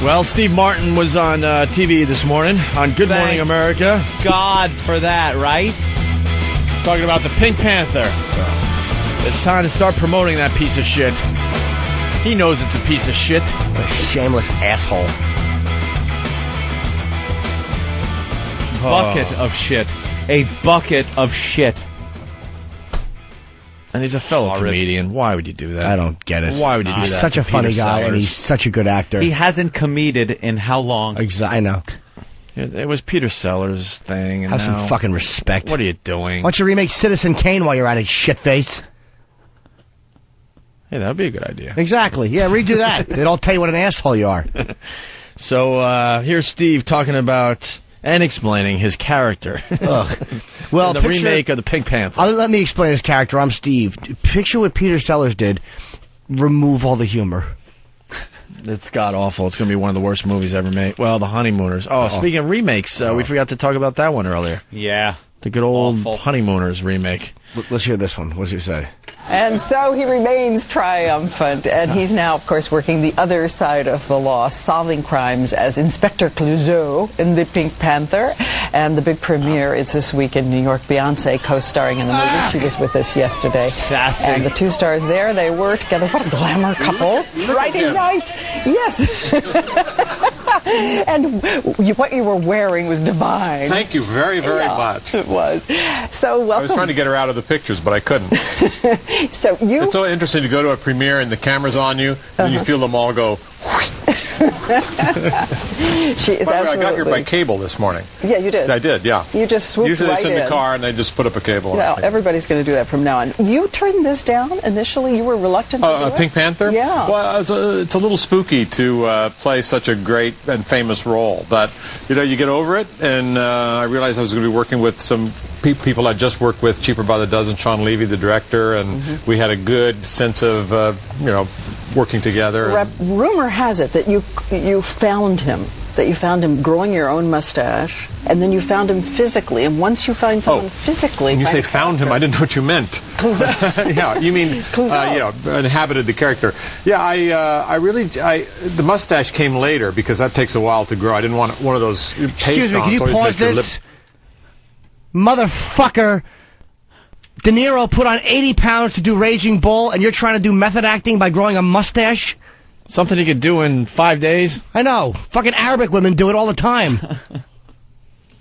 Well, Steve Martin was on TV this morning on Good Morning America. God for that, right? Talking about the Pink Panther. It's time to start promoting that piece of shit. He knows it's a piece of shit. A shameless asshole. Bucket of shit. A bucket of shit. And he's a fellow comedian. Why would you do that? I don't get it. Why would you do that? He's such a funny guy, and he's such a good actor. He hasn't comedied in how long? I know. It was Peter Sellers' thing. And Have some fucking respect. What are you doing? Why don't you remake Citizen Kane while you're at it, shitface? Hey, that would be a good idea. Exactly. Yeah, redo that. They'll tell you what an asshole you are. So here's Steve talking about and explaining his character. Well, the remake of the Pink Panther. Let me explain his character. I'm Steve. Picture what Peter Sellers did. Remove all the humor. It's god-awful. It's going to be one of the worst movies ever made. Well, The Honeymooners. Speaking of remakes, we forgot to talk about that one earlier. Yeah. The good old Honeymooners remake. Let's hear this one. What does he say? And so he remains triumphant, and he's now, of course, working the other side of the law, solving crimes as Inspector Clouseau in the Pink Panther. And the big premiere is this week in New York. Beyonce co-starring in the movie. She was with us yesterday. Sassy. And the two stars there, they were together. What a glamour couple. Friday night. Yes. And what you were wearing was divine. Thank you very, very much. It was. So welcome. I was trying to get her out of the pictures, but I couldn't. It's so interesting to go to a premiere and the camera's on you, and you feel them all go. She is I got here by cable this morning. Yeah, you did. I did, yeah. You just swooped Usually right they send in. the car and they just put up a cable. Yeah, everybody's going to do that from now on. You turned this down initially. You were reluctant to do it? Pink Panther? Yeah. Well, it's a little spooky to play such a great and famous role, but you get over it. And I realized I was going to be working with some people I just worked with, Cheaper by the Dozen, Sean Levy, the director, and we had a good sense of working together. Rumor has it that you found him. That you found him growing your own mustache, and then you found him physically. And once you find someone physically, when you say found him, I didn't know what you meant. Yeah, you mean inhabited the character. Yeah, the mustache came later because that takes a while to grow. I didn't want one of those. Excuse me, can you pause this? Motherfucker. De Niro put on 80 pounds to do Raging Bull, and you're trying to do method acting by growing a mustache? Something you could do in 5 days? I know. Fucking Arabic women do it all the time.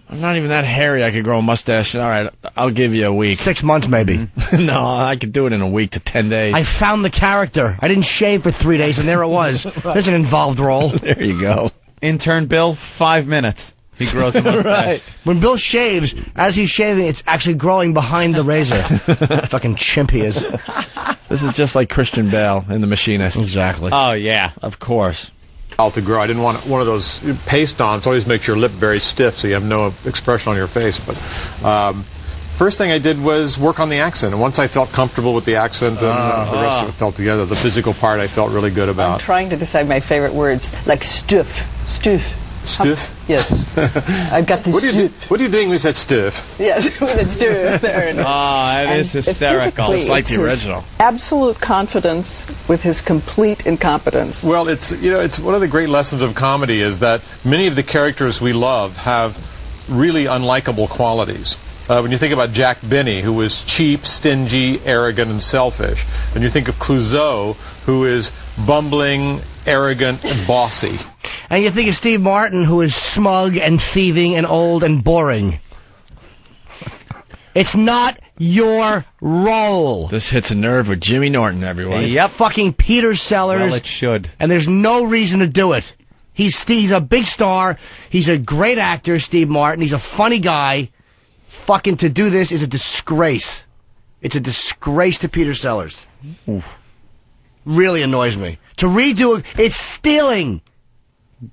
I'm not even that hairy I could grow a mustache. All right, I'll give you a week. 6 months, maybe. No, I could do it in a week to 10 days. I found the character. I didn't shave for 3 days, and there it was. There's an involved role. There you go. Intern Bill, 5 minutes. He grows a mustache. Right. When Bill shaves, as he's shaving, it's actually growing behind the razor. Fucking chimp he is. This is just like Christian Bale in The Machinist. Exactly. Oh, yeah. Of course. To grow. I didn't want one of those paste-ons. Always makes your lip very stiff, so you have no expression on your face. But first thing I did was work on the accent. And once I felt comfortable with the accent, and the rest of it fell together. The physical part I felt really good about. I'm trying to decide my favorite words, like stuff. Stiff? Yes. I've got this. What are you doing with that stiff? Yes, with that stuff. There it is. It is hysterical. It's like the original. Absolute confidence with his complete incompetence. Well, it's one of the great lessons of comedy is that many of the characters we love have really unlikable qualities. When you think about Jack Benny, who was cheap, stingy, arrogant, and selfish, and you think of Clouseau, who is bumbling, arrogant, and bossy. And you think of Steve Martin, who is smug and thieving and old and boring. It's not your role. This hits a nerve with Jimmy Norton, everyone. Yep. Fucking Peter Sellers. Well, it should. And there's no reason to do it. He's a big star. He's a great actor, Steve Martin. He's a funny guy. Fucking to do this is a disgrace. It's a disgrace to Peter Sellers. Oof. Really annoys me. To redo it, it's stealing.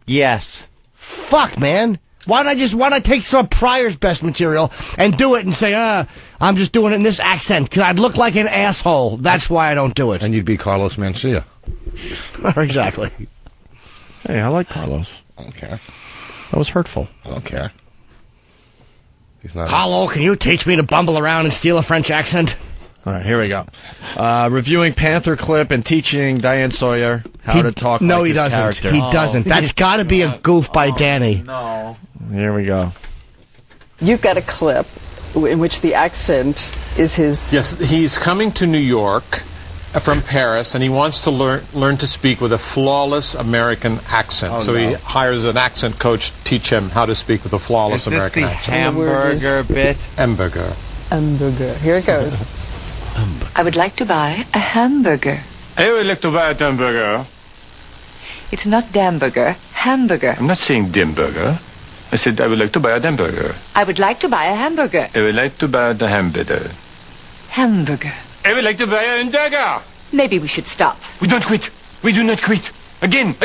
Yes. Fuck, man. Why don't I take some Pryor's best material and do it and say, I'm just doing it in this accent because I'd look like an asshole. That's why I don't do it. And you'd be Carlos Mencia. Exactly. Hey, I like Carlos. Okay. That was hurtful. Okay. He's not. Carlo, can you teach me to bumble around and steal a French accent? All right, here we go. Reviewing Panther clip and teaching Diane Sawyer how to talk. No, like he his doesn't. character. He doesn't. That's got to be a goof by Danny. No. Here we go. You've got a clip in which the accent is his. Yes, he's coming to New York from Paris, and he wants to learn to speak with a flawless American accent. So he hires an accent coach to teach him how to speak with a flawless American accent. Hamburger bit? Hamburger. Hamburger. Here it goes. I would like to buy a hamburger. I would like to buy a hamburger. It's not Damburger, hamburger. I'm not saying Dimburger. I said I would like to buy a hamburger. I would like to buy a hamburger. I would like to buy the hamburger. Hamburger. I would like to buy a hamburger. Maybe we should stop. We don't quit. We do not quit. Again.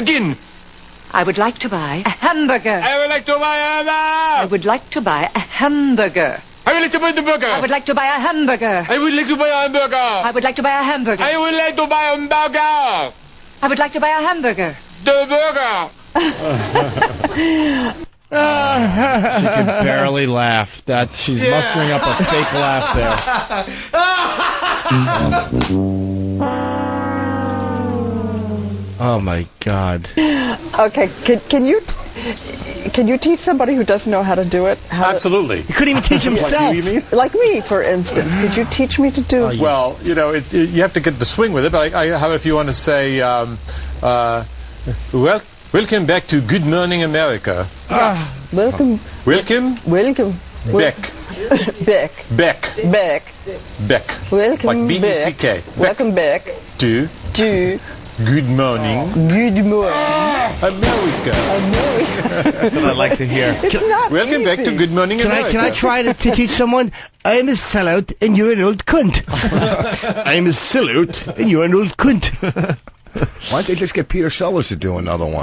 I would like to buy a hamburger. I would like to buy a hamburger. I would like to buy a hamburger. I would like to buy the burger. I would like to buy a hamburger. I would like to buy a hamburger. I would like to buy a hamburger. I would like to buy a hamburger. I would like to buy a hamburger. The burger. She can barely laugh. That she's mustering up a fake laugh there. Oh my God. Okay, can you teach somebody who doesn't know how to do it? Absolutely. He couldn't even teach himself. Like me, for instance. Could you teach me to do it? Well, you know, you have to get the swing with it, but how if you want to say, welcome back to Good Morning America. Welcome. Welcome. Beck. Beck. Welcome Like B-E-C-K. Welcome back To to Good Morning Good Morning America. That's what I'd like to hear. It's not Welcome back to Good Morning America. Can I try to teach someone? I'm a sellout and you're an old cunt. I'm a sellout and you're an old cunt. Why don't they just get Peter Sellers to do another one?